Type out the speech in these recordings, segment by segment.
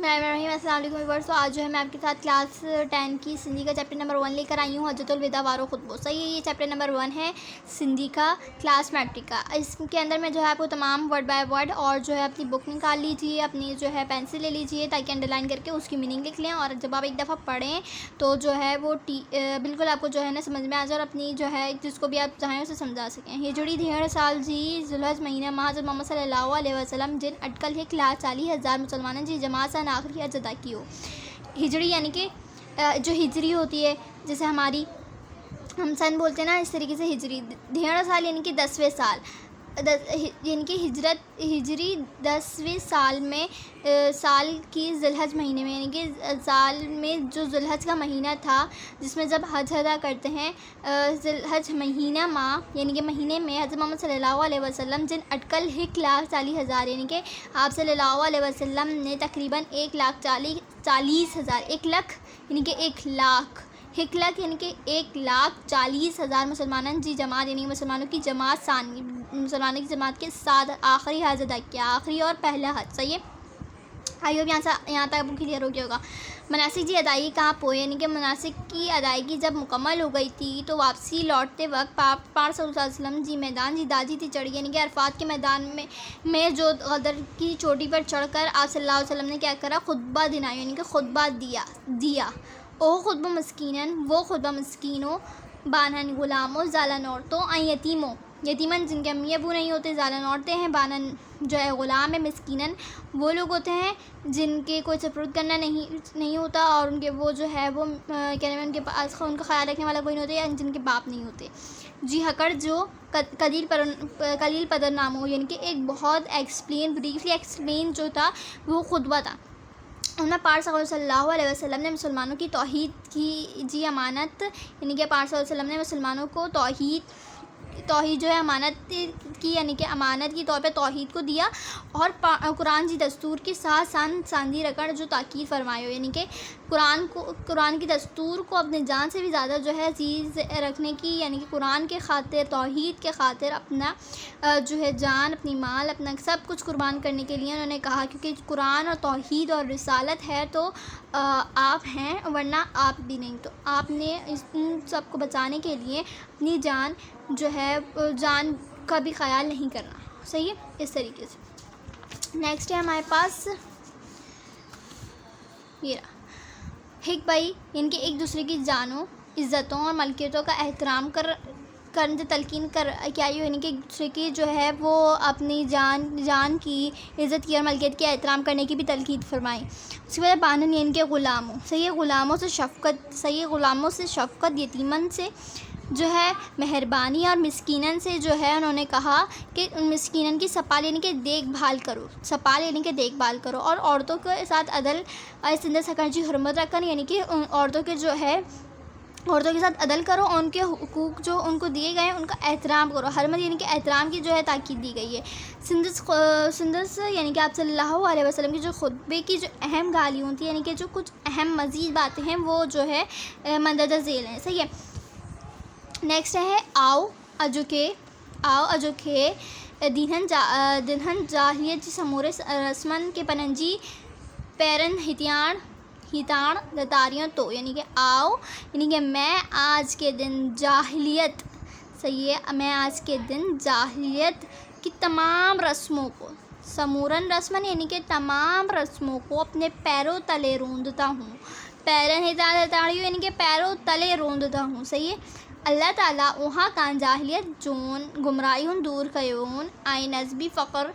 بسم اللہ الرحمن الرحیم۔ السلام علیکم ویورز۔ تو آج جو ہے میں آپ کے ساتھ کلاس 10 کی سندھی کا چیپٹر نمبر 1 لے کر آئی ہوں، حجۃ الوداع وارو خطبہ۔ صحیح ہے، یہ چیپٹر نمبر 1 ہے سندھی کا کلاس میٹرک کا۔ اس کے اندر میں جو ہے آپ کو تمام ورڈ بائی ورڈ اور جو ہے اپنی بک نکال لیجیے، اپنی جو ہے پینسل لے لیجیے تاکہ انڈر لائن کر کے اس کی میننگ لکھ لیں، اور جب آپ ایک دفعہ پڑھیں تو جو ہے وہ بالکل آپ کو جو ہے نا سمجھ میں آ جائے، اور اپنی جو ہے جس کو بھی آپ چاہیں اسے سمجھا سکیں۔ ہجڑی 1.5 سال جی ذوالحج مہینہ ماہ حضرت محمد صلی اللہ علیہ وسلم جن اٹکل 1,40,000 مسلمانوں جی جماعت سن آخری حج ادا کیو۔ ہجڑی یعنی کہ جو ہجری ہوتی ہے، جیسے ہماری ہم سن بولتے ہیں نا، اس طریقے سے ہجری 1.5 سال یعنی کہ 10ویں سال، یعنی کہ ہجری 10ویں سال میں سال کی ذوالحج مہینے میں، یعنی کہ سال میں جو ذوالحج کا مہینہ تھا جس میں جب حج ادا کرتے ہیں، ذوالحج مہینہ ماہ یعنی کہ مہینے میں حضرت محمد صلی اللہ علیہ وسلم جن اٹکل 1,40,000 یعنی کہ آپ صلی اللہ علیہ وسلم نے تقریباً 1,40,000 1 لاکھ یعنی کہ 1 لاکھ یعنی کہ 1,40,000 مسلمانوں جی جماعت یعنی مسلمانوں کی جماعت کے ساتھ آخری حج ادا کیا، آخری اور پہلا حج۔ صحیح ہے، آئی ہوپ یہاں تک آپ کو کلیئر ہو گیا ہوگا۔ مناسک جی ادائیگی کہاں پہ ہوئی، یعنی کہ مناسک کی ادائیگی جب مکمل ہو گئی تھی تو واپسی لوٹتے وقت پاک صلی اللہ علیہ وسلم جی میدان جی داجی تھی چڑھی، یعنی کہ عرفات کے میدان میں جو غدر کی چوٹی پر چڑھ کر آپ صلی اللہ علیہ وسلم نے کیا کرا، خطبہ دینائی یعنی کہ خطبہ دیا۔ او خطبہ مسکینن، وہ خطبہ مسکینوں، بانہن غلاموں، زالن عورتوں، یتیموں، یتیمن جن کے امی ابو نہیں ہوتے، زالن عورتیں ہیں، بانن جو ہے غلام ہے، مسکینن وہ لوگ ہوتے ہیں جن کے کوئی سپرد کرنا نہیں ہوتا، اور ان کے وہ جو ہے وہ ان کے پاس ان کا خیال رکھنے والا کوئی نہیں ہوتا، یا جن کے باپ نہیں ہوتے۔ جی ہکڑ جو قلیل پدر نام ہو، یعنی کہ ایک بہت بریفلی ایکسپلین جو تھا وہ خطبہ تھا۔ انہیں پاک صلی اللہ علیہ وسلم نے مسلمانوں کی توحید کی جی امانت، یعنی کہ پاک صلی اللہ علیہ وسلم نے مسلمانوں کو توحید جو ہے امانت کی، یعنی کہ امانت کی طور پہ توحید کو دیا، اور قرآن جی دستور کے ساتھ ساندھی رکڑ جو تاکید فرمائے ہو، یعنی کہ قرآن کی دستور کو اپنے جان سے بھی زیادہ جو ہے عزیز رکھنے کی، یعنی کہ قرآن کے خاطر، توحید کے خاطر اپنا جو ہے جان، اپنی مال، اپنا سب کچھ قربان کرنے کے لیے انہوں نے کہا، کیونکہ قرآن اور توحید اور رسالت ہے تو آپ ہیں، ورنہ آپ بھی نہیں، تو آپ نے ان سب کو بچانے کے لیے اپنی جان جو ہے جان کا بھی خیال نہیں کرنا۔ صحیح ہے، اس طریقے سے۔ نیکسٹ ہے ہمارے پاس یہ رہا ہک بھائی، یعنی کہ ایک دوسرے کی جانوں، عزتوں اور ملکیتوں کا احترام کرنے تلقین کیا، یعنی کہ ایک دوسرے کی جو ہے وہ اپنی جان کی عزت کی اور ملکیت کے احترام کرنے کی بھی تلقین فرمائی۔ اس کے بعد بانن یعنی کہ غلاموں، صحیح ہے، غلاموں سے شفقت، یتیمن سے جو ہے مہربانی، اور مسکینن سے جو ہے انہوں نے کہا کہ ان مسکینن کی سپال یعنی کہ دیکھ بھال کرو، اور عورتوں کے ساتھ عدل سکرجی حرمت رکھن، یعنی کہ عورتوں کے ساتھ عدل کرو، اور ان کے حقوق جو ان کو دیے گئے ہیں ان کا احترام کرو، حرمت یعنی کہ احترام کی جو ہے تاکید دی گئی ہے۔ سندس یعنی کہ آپ صلی اللہ علیہ وسلم کی جو خطبے کی جو اہم گالیوں تھیں، یعنی کہ جو کچھ اہم مزید باتیں ہیں وہ جو ہے مندرجہ ذیل ہیں۔ صحیح ہے، نیکسٹ ہے آؤ اجوکے دنہن جاہلیت جی سمورے رسمن کے پننجی پیرن ہتاڑ دتاریاں تو، یعنی کہ آؤ یعنی کہ میں آج کے دن جاہلیت، صحیح ہے، میں آج کے دن جاہلیت کی تمام رسموں کو، سمورن رسمن یعنی کہ تمام رسموں کو اپنے پیروں تلے روندتا ہوں، پیرن ہتاڑیوں یعنی کہ پیروں تلے روندتا ہوں۔ صحیح ہے، اللہ تعالیٰ وہاں کان جاہلیت جون گمراہیوں دور کیون، آئی نسبی فقر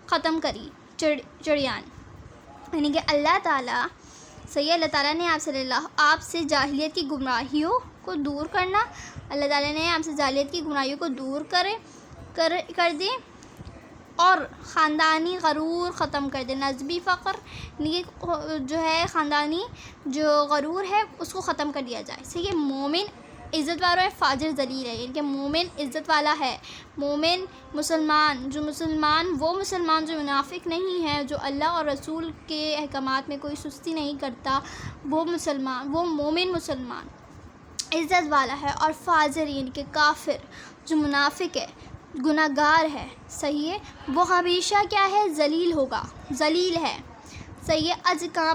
ختم کری چڑیان، یعنی کہ اللہ تعالیٰ، صحیح ہے، اللہ تعالیٰ نے آپ سے جاہلیت کی گمراہیوں کو دور کرنا، اللہ تعالیٰ نے آپ سے جاہلیت کی گمراہیوں کو دور کر دے، اور خاندانی غرور ختم کر دے، نسبی فقر یعنی کہ جو ہے خاندانی جو غرور ہے اس کو ختم کر دیا جائے۔ صحیح ہے، مومن عزت والا ہے، فاجر ذلیل ہے، یعنی کہ مومن عزت والا ہے، مومن مسلمان وہ مسلمان جو منافق نہیں ہے، جو اللہ اور رسول کے احکامات میں کوئی سستی نہیں کرتا، وہ مومن مسلمان عزت والا ہے، اور فاجر یعنی کہ کافر جو منافق ہے، گناہگار ہے، صحیح ہے، وہ ہمیشہ کیا ہے، ذلیل ہے۔ صحیح ہے. اج کہاں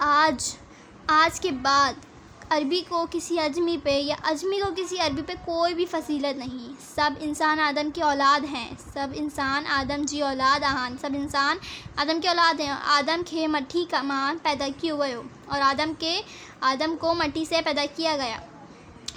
آج کے بعد عربی کو کسی اجمی پہ یا اجمی کو کسی عربی پہ کوئی بھی فضیلت نہیں. سب انسان آدم کی اولاد ہیں. سب انسان آدم جی اولاد آہن. سب انسان آدم کی اولاد ہیں. آدم کے مٹی کا مان پیدا کیے ہوئے ہو اور آدم کو مٹی سے پیدا کیا گیا.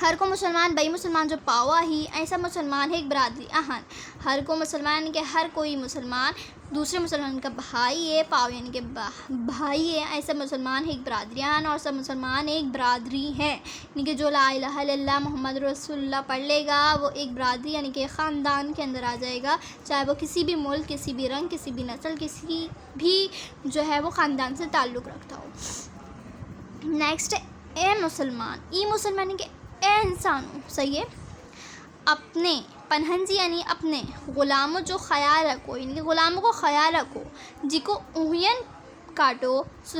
ہر کو مسلمان بئی مسلمان جو پاوا ہی ایسا مسلمان ہے ایک برادری آہن. ہر کو مسلمان یعنی کہ ہر کوئی مسلمان دوسرے مسلمان کا بھائی ہے. پاو یعنی کہ بھائی ہے. ایسا مسلمان ہے ایک برادری آہن اور سب مسلمان ایک برادری ہے. یعنی کہ جو لا الہ الا اللہ محمد رسول اللہ پڑھ لے گا وہ ایک برادری یعنی کہ خاندان کے اندر آ جائے گا. چاہے وہ کسی بھی ملک کسی بھی رنگ کسی بھی نسل کسی بھی جو ہے وہ خاندان سے تعلق رکھتا ہو. نیکسٹ اے مسلمان. ای مسلمان یعنی کہ اے انسانوں. صحیح ہے. اپنے پنہنجی یعنی اپنے غلاموں جو خیال رکھو یعنی کہ غلاموں کو خیال رکھو جی کو اوہین کاٹو سو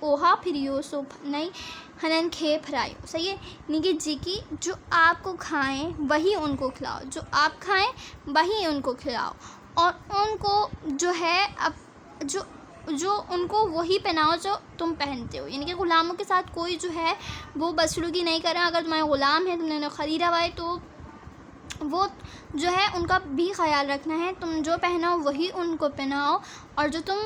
اوہا پھریو سو نہیں ہنن کے پھرائیو. صحیح ہے. یعنی کہ جی کی جو آپ کو کھائیں وہی ان کو کھلاؤ. جو آپ کھائیں وہی ان کو کھلاؤ اور ان کو جو ہے جو ان کو وہی پہناؤ جو تم پہنتے ہو. یعنی کہ غلاموں کے ساتھ کوئی جو ہے وہ بدسلوکی نہیں کریں. اگر تمہارے غلام ہیں تم نے انہیں خریدا ہوا ہے تو وہ جو ہے ان کا بھی خیال رکھنا ہے. تم جو پہناؤ وہی ان کو پہناؤ اور جو تم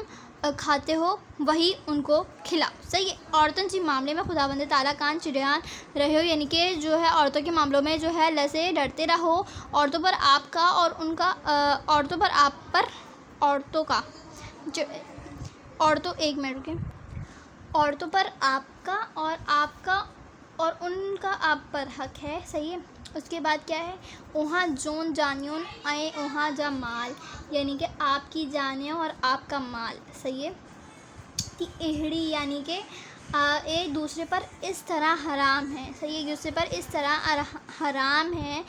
کھاتے ہو وہی ان کو کھلاؤ. صحیح ہے. عورتوں کے معاملے میں خداوند تعالیٰ کان چڑیان رہے ہو یعنی کہ جو ہے عورتوں کے معاملوں میں جو ہے اللہ سے ڈرتے رہو. عورتوں پر آپ کا اور ان کا عورتوں پر آپ پر عورتوں کا عورتوں ایک منٹ رکیں. عورتوں پر آپ کا اور آپ کا اور ان کا آپ پر حق ہے. صحیح ہے. اس کے بعد کیا ہے اوہاں جون جانیون آئیں اوہاں جا مال یعنی کہ آپ کی جانیں اور آپ کا مال. صحیح ہے. کہ ایہڑی یعنی کہ ایک دوسرے پر اس طرح حرام ہے. صحیح ہے. ایک دوسرے پر اس طرح حرام ہے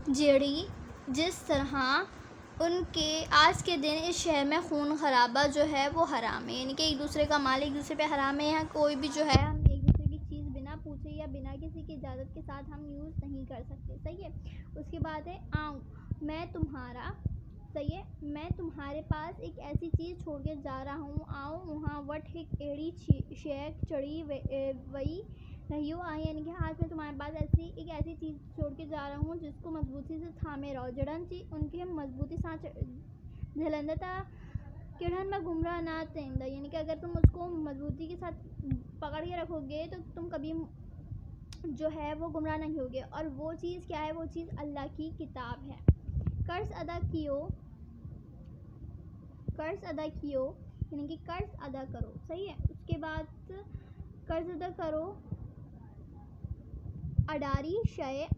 جیڑی جس طرح ان کے آج کے دن اس شہر میں خون خرابہ جو ہے وہ حرام ہے. یعنی کہ ایک دوسرے کا مال ایک دوسرے پہ حرام ہے. یہاں کوئی بھی جو ہے ہم ایک دوسرے کی چیز بنا پوچھے یا بنا کسی کی اجازت کے ساتھ ہم یوز نہیں کر سکتے. صحیح ہے. اس کے بعد ہے آؤں میں تمہارا. صحیح ہے. میں تمہارے پاس ایک ایسی چیز چھوڑ کے جا رہا ہوں. آؤں وہاں وٹ ایک ایڑی شیک چڑی وئی رہیو آئی یعنی کہ آج میں تمہارے پاس ایک ایسی چیز چھوڑ کے جا رہا ہوں جس کو مضبوطی سے تھامے رہو. جڑن چی ان کی مضبوطی سانچ جھلندتا کڑھن میں گمراہ نہ تیندا. یعنی کہ اگر تم اس کو مضبوطی کے ساتھ پکڑ کے رکھو گے تو تم کبھی جو ہے وہ گمراہ نہیں ہوگے. اور وہ چیز کیا ہے وہ چیز اللہ کی کتاب ہے. قرض ادا کیو یعنی کہ قرض ادا کرو. صحیح ہے. اس کے بعد قرض ادا کرو اڈاری شے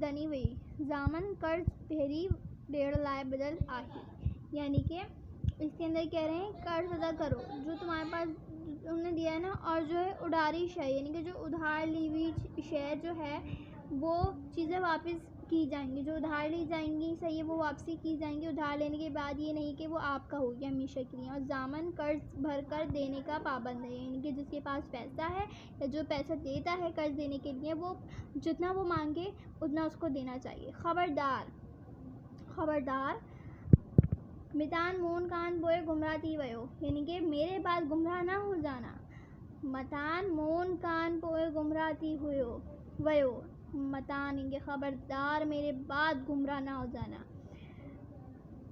دنی وئی زامن قرض بھیری ڈیڑھ لائے بدل آہی. یعنی کہ اس کے اندر کہہ رہے ہیں قرض ادا کرو جو تمہارے پاس تم نے دیا ہے نا. اور جو ہے اڈاری شے یعنی کہ جو ادھار لی ہوئی شے جو ہے وہ چیزیں واپس کی جائیں گی. جو ادھار لی جائیں گی صحیح ہے وہ واپسی کی جائیں گی. ادھار لینے کے بعد یہ نہیں کہ وہ آپ کا ہو گیا ہمیشہ کے لیے. اور ضامن قرض بھر کر دینے کا پابند ہے. یعنی کہ جس کے پاس پیسہ ہے یا جو پیسہ دیتا ہے قرض دینے کے لیے وہ جتنا وہ مانگے اتنا اس کو دینا چاہیے. خبردار متان مون کان بوئے گمراہ تھی ویو یعنی کہ میرے بعد گمراہ نہ ہو جانا. متان مون کان بوئے گمراہ تھی ویو متان یعنی کہ خبردار میرے بعد گمراہ نہ ہو جانا.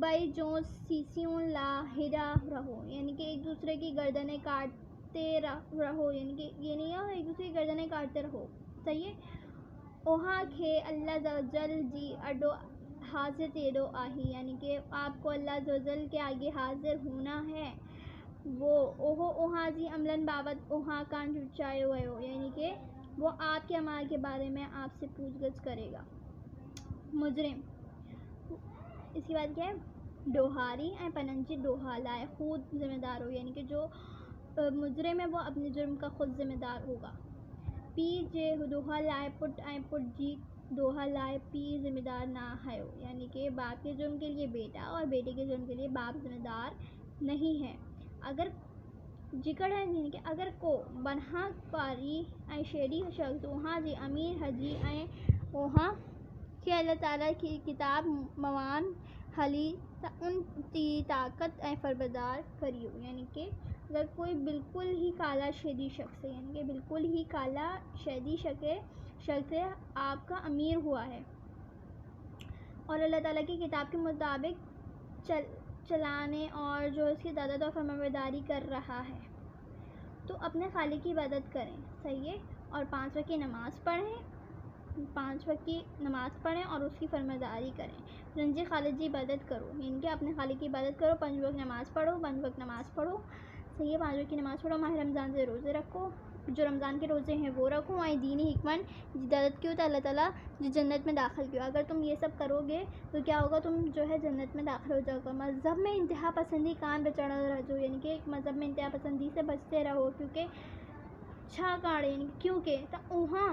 بئی جو سیسیوں لا ہرا رہو یعنی کہ ایک دوسرے کی گردنیں کاٹتے رہو. یعنی کہ یہ نہیں ہو ایک دوسرے کی گردنیں کاٹتے رہو. صحیح ہے. اوہاں کھے اللہ جل جی اڈو حاضر تیرو آہی یعنی کہ آپ کو اللہ جل کے آگے حاضر ہونا ہے. وہ اوہاں جی عملن بابت اوہاں کان چاہے ہو یعنی کہ وہ آپ کے اعمال کے بارے میں آپ سے پوچھ گچھ کرے گا. مجرم. اس کے بعد کیا ہے ڈوہاری پننجی ڈوہا لائے خود ذمہ دار ہو یعنی کہ جو مجرم ہے وہ اپنے جرم کا خود ذمہ دار ہوگا. پی جے ڈوہا لائے پٹ جی ڈوہا لائے پی ذمہ دار نہ ہے یعنی کہ باپ کے جرم کے لیے بیٹا اور بیٹے کے جرم کے لیے باپ ذمہ دار نہیں ہے. اگر جکڑ ہے یعنی کہ اگر کو بنہا پاری شیری شخص وہاں جی امیر حجی اوہاں کہ اللہ تعالیٰ کی کتاب موان حلی ان کی طاقت اے فربدار کریو، یعنی کہ اگر کوئی بالکل ہی کالا شیدی شخص ہے، یعنی کہ بالکل ہی کالا شیدی شخص آپ کا امیر ہوا ہے اور اللہ تعالیٰ کی کتاب کے مطابق چلانے اور جو اس کی اطاعت اور فرمانبرداری کر رہا ہے، تو اپنے خالق کی عبادت کریں، صحیح ہے، اور 5 وقت کی نماز پڑھیں اور اس کی فرمانبرداری کریں۔ رنجی خالق کی عبادت کرو، یعنی کہ اپنے خالق کی عبادت کرو، 5 وقت نماز پڑھو، صحیح ہے، 5 وقت کی نماز پڑھو، ماہ رمضان سے روزے رکھو، جو رمضان کے روزے ہیں وہ رکھو، اور دینی حکمت عبادت کی تو اللہ تعالیٰ جنت میں داخل کیوں۔ اگر تم یہ سب کرو گے تو کیا ہوگا، تم جو ہے جنت میں داخل ہو جاؤ گا۔ مذہب میں انتہا پسندی کان بچڑا رہو، یعنی کہ مذہب میں انتہا پسندی سے بچتے رہو، کیونکہ یعنی کیونکہ وہاں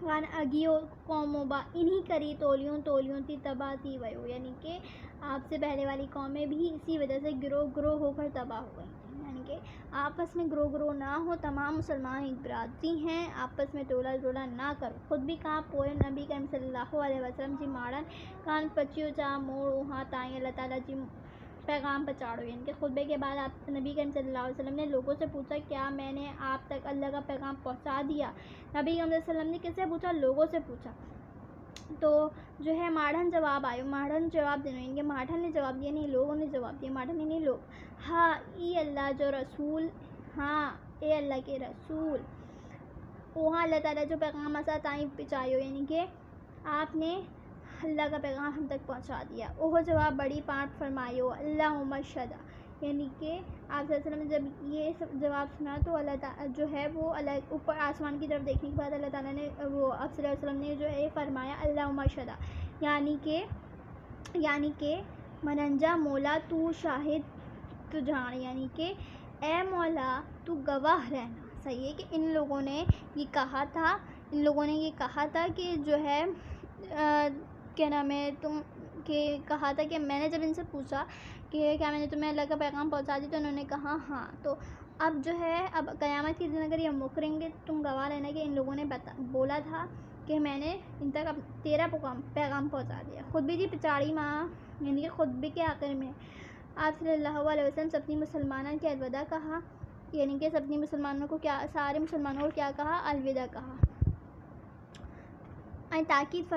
کان اگیو قوموں با انہی کری تولیوں تی تباہ تی ویو، یعنی کہ آپ سے پہلے والی قومیں بھی اسی وجہ سے گروہ ہو کر تباہ ہو گئی تھیں، یعنی کہ آپس میں گروہ نہ ہو، تمام مسلمان ایک برادری ہیں، آپس میں ٹولہ نہ کرو۔ خود بھی کہا پوئے نبی کریم صلی اللہ علیہ وسلم جی ماڑن کان پچیو چا موڑ وہاں تائیں اللہ تعالیٰ جی پیغام پہنچاڑو، یعنی کہ خطبے کے بعد آپ نبی کریم صلی اللہ علیہ وسلم نے لوگوں سے پوچھا کیا میں نے آپ تک اللہ کا پیغام پہنچا دیا؟ نبی کریم صلی اللہ علیہ وسلم نے کس سے پوچھا؟ لوگوں سے پوچھا۔ تو جو ہے ماڑھن جواب دینا، یعنی کہ ماڑھن نے جواب دیا نہیں، لوگوں نے جواب دیا، ماڑھن نے نہیں، لوگ۔ ہاں اے اللہ جو رسول، ہاں اے اللہ کے رسول، وہاں اللہ تعالیٰ جو پیغام اسا تائیں پہنچایو، یعنی کہ آپ نے اللہ کا پیغام ہم تک پہنچا دیا۔ اوہ جواب بڑی پاٹ فرمایو اللہم شہدا، یعنی کہ آپ صلی اللہ علیہ وسلم نے جب یہ جواب سنا تو اللہ تعالیٰ جو ہے وہ اوپر آسمان کی طرف دیکھنے کے بعد اللہ تعالیٰ نے وہ آپ صلی اللہ علیہ وسلم نے جو ہے فرمایا اللہم شہدا، یعنی کہ مننجا مولا تو شاہد تو جان، یعنی کہ اے مولا تو گواہ رہنا، صحیح ہے، کہ ان لوگوں نے یہ کہا تھا کہ جو ہے کیا نام ہے کہا تھا کہ میں نے جب ان سے پوچھا کہ کیا میں نے تمہیں اللہ کا پیغام پہنچا دی، تو انہوں نے کہا ہاں، تو اب جو ہے اب قیامت کے دن اگر یہ مکریں گے تم گواہ رہنا کہ ان لوگوں نے بولا تھا کہ میں نے ان تک تیرا پیغام پہنچا دیا۔ خطبے کی 50 ماہ، یعنی کہ خطبے کے آخر میں آپ صلی اللہ علیہ وسلم سبھی مسلمانوں کے الوداع کہا، یعنی کہ سارے مسلمانوں کو کیا کہا؟ الوداع کہا، تاکید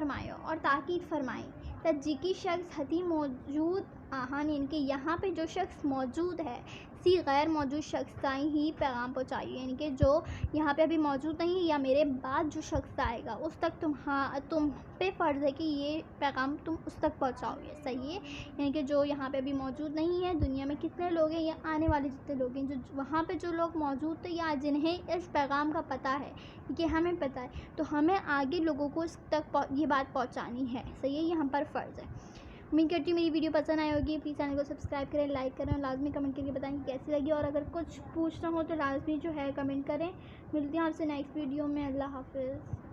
فرمائی تجیکی شخص ہتی موجود آہان، یعنی کہ یہاں پہ جو شخص موجود ہے سی غیر موجود شخص تائیں ہی پیغام پہنچائیے، یعنی کہ جو یہاں پہ ابھی موجود نہیں یا میرے بعد جو شخص آئے گا اس تک تم پہ فرض ہے کہ یہ پیغام تم اس تک پہنچاؤ گے، صحیح ہے، یعنی کہ جو یہاں پہ ابھی موجود نہیں ہے، دنیا میں کتنے لوگ ہیں یا آنے والے جتنے لوگ ہیں، جو وہاں پہ جو لوگ موجود تھے یا جنہیں اس پیغام کا پتہ ہے کہ ہمیں پتہ ہے، تو ہمیں آگے لوگوں کو اس تک یہ بات پہنچانی ہے، صحیح ہے، یہ ہم پر فرض ہے۔ امید کرتی ہوں میری ویڈیو پسند آئی ہوگی، پلیز چینل کو سبسکرائب کریں، لائک کریں اور لازمی کمنٹ کر کے بتائیں کہ کیسی لگی، اور اگر کچھ پوچھنا ہو تو لازمی جو ہے کمنٹ کریں۔ ملتی ہوں آپ سے نیکسٹ ویڈیو میں، اللہ حافظ۔